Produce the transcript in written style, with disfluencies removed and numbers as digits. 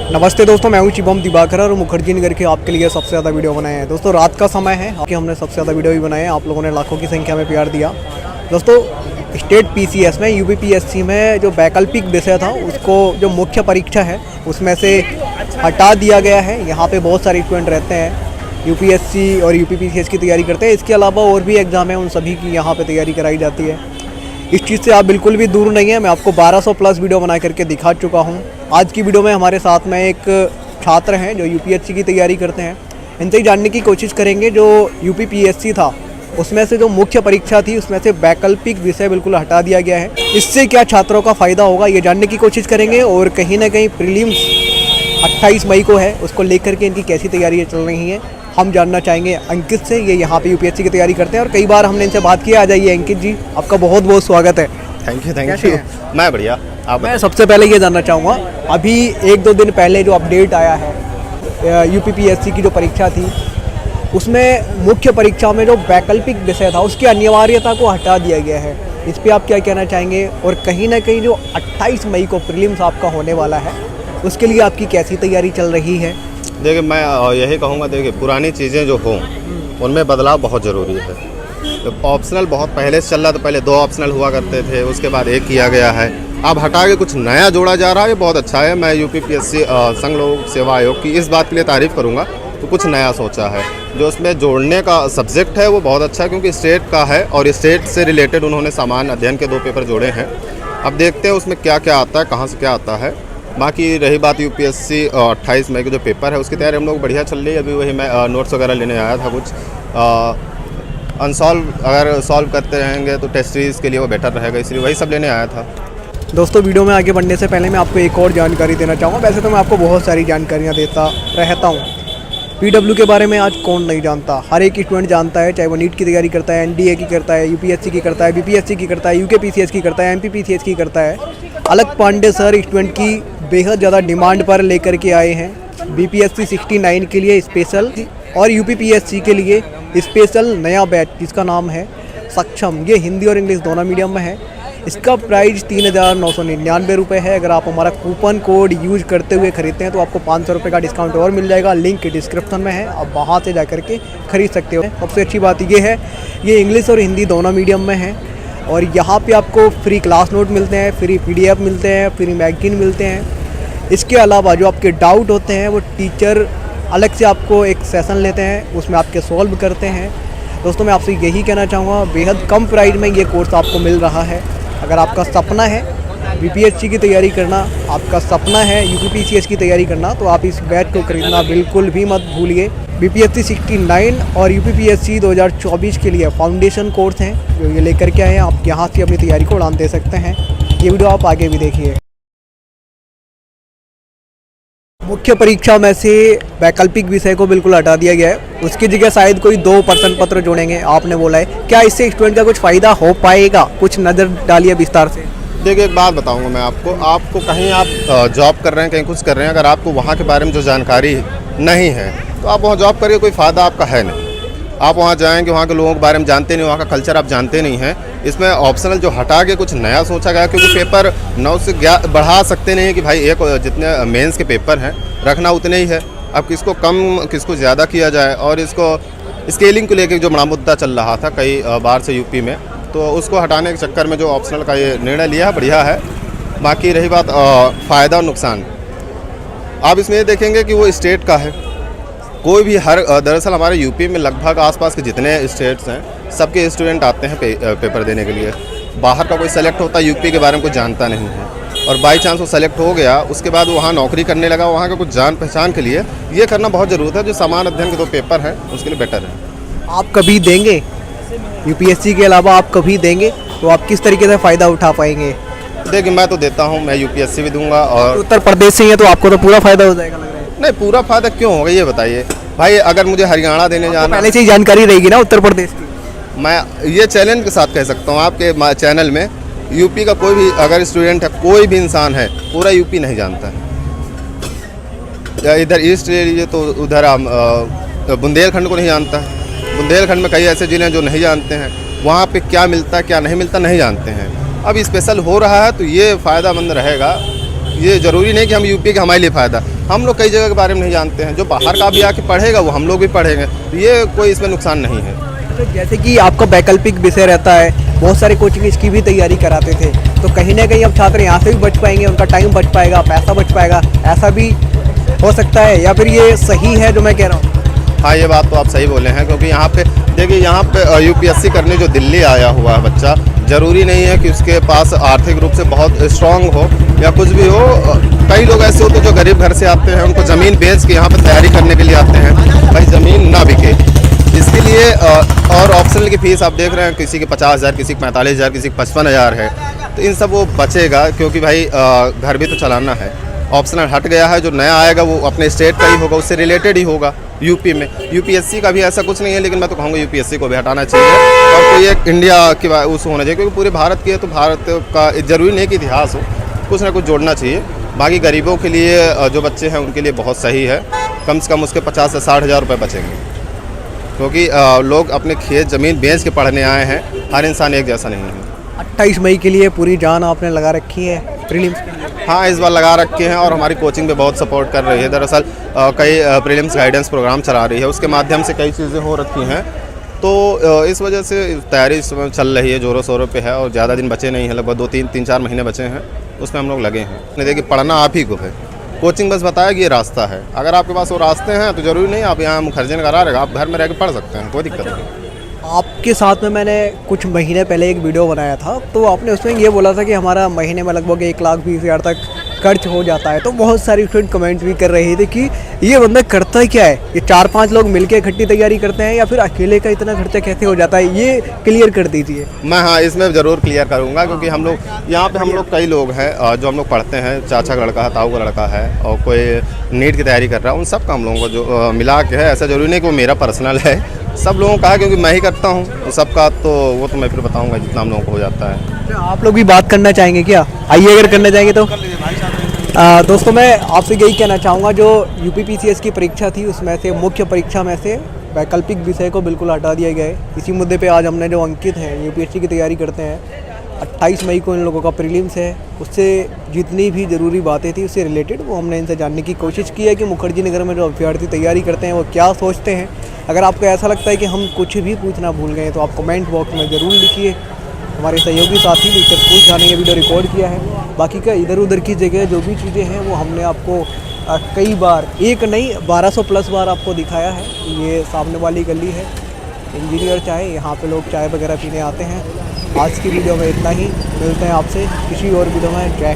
नमस्ते दोस्तों, मैं हूं शिवम दिवाकर और मुखर्जी नगर के आपके लिए सबसे ज़्यादा वीडियो बनाए हैं। दोस्तों रात का समय है कि हमने सबसे ज़्यादा वीडियो भी बनाए हैं। आप लोगों ने लाखों की संख्या में प्यार दिया। दोस्तों स्टेट पीसीएस में यूपीपीएससी में जो वैकल्पिक विषय था उसको जो मुख्य परीक्षा है उसमें से हटा दिया गया है। यहाँ पे बहुत सारे स्टूडेंट रहते हैं यूपीएससी और यूपीपीसीएस की तैयारी करते हैं। इसके अलावा और भी एग्ज़ाम है, उन सभी की यहाँ पर तैयारी कराई जाती है। इस चीज़ से आप बिल्कुल भी दूर नहीं है। मैं आपको 1200 प्लस वीडियो बना करके दिखा चुका हूँ। आज की वीडियो में हमारे साथ में एक छात्र हैं जो यूपीएससी की तैयारी करते हैं। इनसे ही जानने की कोशिश करेंगे जो यूपीपीएससी था उसमें से जो मुख्य परीक्षा थी उसमें से वैकल्पिक विषय बिल्कुल हटा दिया गया है। इससे क्या छात्रों का फ़ायदा होगा ये जानने की कोशिश करेंगे। और कहीं ना कहीं प्रीलिम्स 28 मई को है, उसको लेकर के इनकी कैसी तैयारियाँ चल रही हैं हम जानना चाहेंगे अंकित से। ये यहाँ पे यूपीएससी की तैयारी करते हैं और कई बार हमने इनसे बात किया। आ जाइए अंकित जी, आपका बहुत बहुत स्वागत है। Thank you. मैं बढ़िया। मैं सबसे पहले ये जानना चाहूँगा, अभी 1-2 दिन पहले जो अपडेट आया है यूपीपीएससी की जो परीक्षा थी उसमें मुख्य परीक्षा में जो वैकल्पिक विषय था उसकी अनिवार्यता को हटा दिया गया है। इस पर आप क्या कहना चाहेंगे? और कहीं ना कहीं जो 28 मई को प्रीलिम्स आपका होने वाला है उसके लिए आपकी कैसी तैयारी चल रही है? देखिए, मैं यही कहूँगा, देखिए पुरानी चीज़ें जो हों उनमें बदलाव बहुत ज़रूरी है। तो ऑप्शनल बहुत पहले से चल रहा, तो पहले 2 ऑप्शनल हुआ करते थे, उसके बाद 1 किया गया है। अब हटा के कुछ नया जोड़ा जा रहा है, ये बहुत अच्छा है। मैं यूपीपीएससी संघ लोक सेवा आयोग की इस बात के लिए तारीफ़ करूँगा। तो कुछ नया सोचा है, जो उसमें जोड़ने का सब्जेक्ट है वो बहुत अच्छा है, क्योंकि स्टेट का है और स्टेट से रिलेटेड उन्होंने सामान्य अध्ययन के 2 पेपर जोड़े हैं। अब देखते हैं उसमें क्या क्या आता है, कहाँ से क्या आता है। बाकी रही बात यूपीएससी 28 मई के जो पेपर है उसकी तैयारी हम लोग बढ़िया चल रही है। अभी वही मैं नोट्स वगैरह लेने आया था। कुछ अनसॉल्व अगर सॉल्व करते रहेंगे तो टेस्ट सीरीज़ के लिए वो बेटर रहेगा, इसलिए वही सब लेने आया था। दोस्तों वीडियो में आगे बढ़ने से पहले मैं आपको एक और जानकारी देना चाहूँगा। वैसे तो मैं आपको बहुत सारी जानकारियाँ देता रहता हूँ। पीडब्ल्यू के बारे में आज कौन नहीं जानता, हर एक स्टूडेंट जानता है, चाहे वो नीट की तैयारी करता है, एनडीए की करता है, यूपीएससी की करता है, बीपीएससी की करता है, यूकेपीसीएस की करता है, एमपीपीसीएस की करता है। अलक पांडे सर स्टूडेंट की बेहद ज़्यादा डिमांड पर लेकर के आए हैं बीपीएससी 69 के लिए स्पेशल और यूपीपीएससी के लिए स्पेशल नया बैच जिसका नाम है सक्षम। ये हिंदी और इंग्लिश दोनों मीडियम में है। इसका प्राइस 3,999 रुपये है। अगर आप हमारा कूपन कोड यूज करते हुए खरीदते हैं तो आपको 500 रुपये का डिस्काउंट और मिल जाएगा। लिंक डिस्क्रिप्शन में है, आप वहाँ से जा करके खरीद सकते हो। सबसे अच्छी बात ये है, ये इंग्लिश और हिंदी दोनों मीडियम में है और यहाँ पे आपको फ्री क्लास नोट मिलते हैं, फ्री PDF मिलते हैं, फ्री मैगजीन मिलते हैं। इसके अलावा जो आपके डाउट होते हैं वो टीचर अलग से आपको एक सेशन लेते हैं, उसमें आपके सॉल्व करते हैं। दोस्तों मैं आपसे यही कहना चाहूँगा, बेहद कम प्राइस में ये कोर्स आपको मिल रहा है। अगर आपका सपना है बीपीएससी की तैयारी करना, आपका सपना है यूपीपीसीएस की तैयारी करना, तो आप इस बैच को खरीदना बिल्कुल भी मत भूलिए। बीपीएससी 69 और यूपीपीएससी 2024 के लिए फाउंडेशन कोर्स हैं जो ये लेकर के आए हैं। आप यहाँ से अपनी तैयारी को उड़ान दे सकते हैं। ये वीडियो आप आगे भी देखिए। मुख्य परीक्षा में से वैकल्पिक विषय को बिल्कुल हटा दिया गया है, उसकी जगह शायद कोई 2 प्रश्न पत्र जोड़ेंगे आपने बोला है। क्या इससे स्टूडेंट का कुछ फ़ायदा हो पाएगा? कुछ नज़र डालिए विस्तार से। देखिए, एक बात बताऊंगा मैं आपको कहीं आप जॉब कर रहे हैं, कहीं कुछ कर रहे हैं, अगर आपको वहाँ के बारे में जो जानकारी नहीं है तो आप वहाँ जॉब करिए, कोई फ़ायदा आपका है नहीं। आप वहाँ जाएंगे, वहाँ के लोगों के बारे में जानते नहीं, वहाँ का कल्चर आप जानते नहीं हैं। इसमें ऑप्शनल जो हटा के कुछ नया सोचा गया, क्योंकि पेपर 9 से बढ़ा सकते नहीं कि भाई एक जितने मेंस के पेपर हैं रखना उतने ही है। अब किसको कम किसको ज़्यादा किया जाए, और इसको स्केलिंग को लेकर जो बड़ा मुद्दा चल रहा था कई बार से यूपी में, तो उसको हटाने के चक्कर में जो ऑप्शनल का ये निर्णय लिया है बढ़िया है। बाकी रही बात फ़ायदा और नुकसान, आप इसमें ये देखेंगे कि वो स्टेट का है। कोई भी दरअसल हमारे यूपी में लगभग आसपास के जितने स्टेट्स हैं सबके स्टूडेंट आते हैं पेपर देने के लिए। बाहर का कोई सेलेक्ट होता है यूपी के बारे में कुछ जानता नहीं है, और बाई चांस वो सेलेक्ट हो गया, उसके बाद वहाँ नौकरी करने लगा, वहाँ का कुछ जान पहचान के लिए ये करना बहुत ज़रूरत है। जो सामान्य अध्ययन के 2 पेपर हैं उसके लिए बेटर है। आप कभी देंगे यूपीएससी के अलावा, आप कभी देंगे तो आप किस तरीके से फ़ायदा उठा पाएंगे? देखिए, मैं तो देता हूँ, मैं यूपीएससी भी दूंगा। और उत्तर प्रदेश से ही है तो आपको तो पूरा फ़ायदा हो जाएगा लग रहा है। नहीं, पूरा फ़ायदा क्यों होगा ये बताइए भाई। अगर मुझे हरियाणा देने जाना, पहले से ही जानकारी रहेगी ना उत्तर प्रदेश की। मैं ये चैलेंज के साथ कह सकता हूँ आपके चैनल में, यूपी का कोई भी अगर स्टूडेंट है, कोई भी इंसान है, पूरा यूपी नहीं जानता है। इधर ईस्ट ले लीजिए तो उधर बुंदेलखंड को नहीं जानता है। बुंदेलखंड में कई ऐसे जिले हैं जो नहीं जानते हैं, वहाँ पे क्या मिलता है क्या नहीं मिलता नहीं जानते हैं। अब स्पेशल हो रहा है तो ये फ़ायदा मंद रहेगा। ये ज़रूरी नहीं कि हम यूपी के हमारे लिए फ़ायदा, हम लोग कई जगह के बारे में नहीं जानते हैं। जो बाहर का भी आके पढ़ेगा वो हम लोग भी पढ़ेंगे, तो ये कोई इसमें नुकसान नहीं है। तो जैसे कि आपका वैकल्पिक विषय रहता है, बहुत सारे कोचिंग इसकी भी तैयारी कराते थे, तो कहीं ना कहीं अब छात्र यहाँ से भी बच पाएंगे, उनका टाइम बच पाएगा, पैसा बच पाएगा, ऐसा भी हो सकता है, या फिर ये सही है जो मैं कह रहा हूँ? हाँ, ये बात तो आप सही बोले हैं, क्योंकि यहाँ पे देखिए, यहाँ पे यूपीएससी करने जो दिल्ली आया हुआ है बच्चा, ज़रूरी नहीं है कि उसके पास आर्थिक रूप से बहुत स्ट्रांग हो या कुछ भी हो। कई लोग ऐसे होते हैं जो गरीब घर से आते हैं, उनको ज़मीन बेच के यहाँ पे तैयारी करने के लिए आते हैं, भाई ज़मीन ना बिके इसके लिए। और ऑप्शनल की फ़ीस आप देख रहे हैं, किसी के 50,000, किसी के 45,000, किसी के 55,000 है, तो इन सब वो बचेगा, क्योंकि भाई घर भी तो चलाना है। ऑप्शनल हट गया है, जो नया आएगा वो अपने स्टेट का ही होगा, उससे रिलेटेड ही होगा। यूपी में यूपीएससी का भी ऐसा कुछ नहीं है, लेकिन मैं तो कहूँगा यूपीएससी को भी हटाना चाहिए और कोई एक इंडिया की उस होना चाहिए, क्योंकि पूरे भारत की है, तो भारत का ज़रूरी नहीं कि इतिहास हो, कुछ ना कुछ जोड़ना चाहिए। बाकी गरीबों के लिए जो बच्चे हैं उनके लिए बहुत सही है, कम से कम उसके 50 से 60,000 रुपये बचेंगे, क्योंकि लोग अपने खेत ज़मीन बेच के पढ़ने आए हैं, हर इंसान एक जैसा नहीं है। 28 मई के लिए पूरी जान आपने लगा रखी है प्रीलिम्स के लिए? हाँ, इस बार लगा रखे हैं और हमारी कोचिंग पे बहुत सपोर्ट कर रही है। दरअसल कई प्रीलिम्स गाइडेंस प्रोग्राम चला रही है, उसके माध्यम से कई चीज़ें हो रखी हैं, तो इस वजह से तैयारी इस समय चल रही है, ज़ोरों शोरों पे है और ज़्यादा दिन बचे नहीं हैं, लगभग 2-3-4 महीने बचे हैं, उसमें हम लोग लगे हैं। देखिए, पढ़ना आप ही को है, कोचिंग बस बताया कि ये रास्ता है। अगर आपके पास वो रास्ते हैं तो ज़रूरी नहीं आप यहाँ मुखर्जी नगर आ रहेगा, आप घर में रह के पढ़ सकते हैं, कोई दिक्कत नहीं। आपके साथ में मैंने कुछ महीने पहले एक वीडियो बनाया था, तो आपने उसमें ये बोला था कि हमारा महीने में लगभग 1,20,000 तक खर्च हो जाता है, तो बहुत सारे स्टूडेंट कमेंट भी कर रहे थे कि ये बंदा करता क्या है, ये 4-5 लोग मिलकर इकट्ठी तैयारी करते हैं या फिर अकेले का इतना खर्चा कैसे हो जाता है, ये क्लियर कर दीजिए। मैं हाँ, इसमें ज़रूर क्लियर करूँगा, क्योंकि हम लोग यहाँ पे हम लोग कई लोग हैं जो हम लोग पढ़ते हैं, चाचा का लड़का है, ताऊ का लड़का है और कोई नीट की तैयारी कर रहा है, उन सब का हम लोगों को जो मिला के है, ऐसा ज़रूरी नहीं कि वो मेरा पर्सनल है, सब लोगों का है, क्योंकि मैं ही करता हूँ तो सबका, तो वो तो मैं फिर बताऊँगा जितना हम लोगों को हो जाता है। आप लोग भी बात करना चाहेंगे क्या? आइए, अगर करना चाहेंगे तो। दोस्तों, मैं आपसे यही कहना चाहूँगा, जो यूपीपीसीएस की परीक्षा थी उसमें से मुख्य परीक्षा में से वैकल्पिक विषय को बिल्कुल हटा दिया गया है। इसी मुद्दे पे आज हमने जो अंकित हैं, यूपीएससी की तैयारी करते हैं, 28 मई को इन लोगों का प्रीलिम्स है, उससे जितनी भी ज़रूरी बातें थी उससे रिलेटेड वो हमने इनसे जानने की कोशिश की है कि मुखर्जी नगर में जो अभ्यर्थी तैयारी करते हैं वो क्या सोचते हैं। अगर आपको ऐसा लगता है कि हम कुछ भी पूछना भूल गए तो आप कमेंट बॉक्स में ज़रूर लिखिए। हमारे सहयोगी साथी भी पूछ जाने ये वीडियो रिकॉर्ड किया है। बाकी का इधर उधर की जगह जो भी चीज़ें हैं वो हमने आपको कई बार, एक नहीं 1200 प्लस बार आपको दिखाया है। ये सामने वाली गली है इंजीनियर चाय, यहाँ पे लोग चाय वगैरह पीने आते हैं। आज की वीडियो में इतना ही, मिलते हैं आपसे किसी और वीडियो में। जय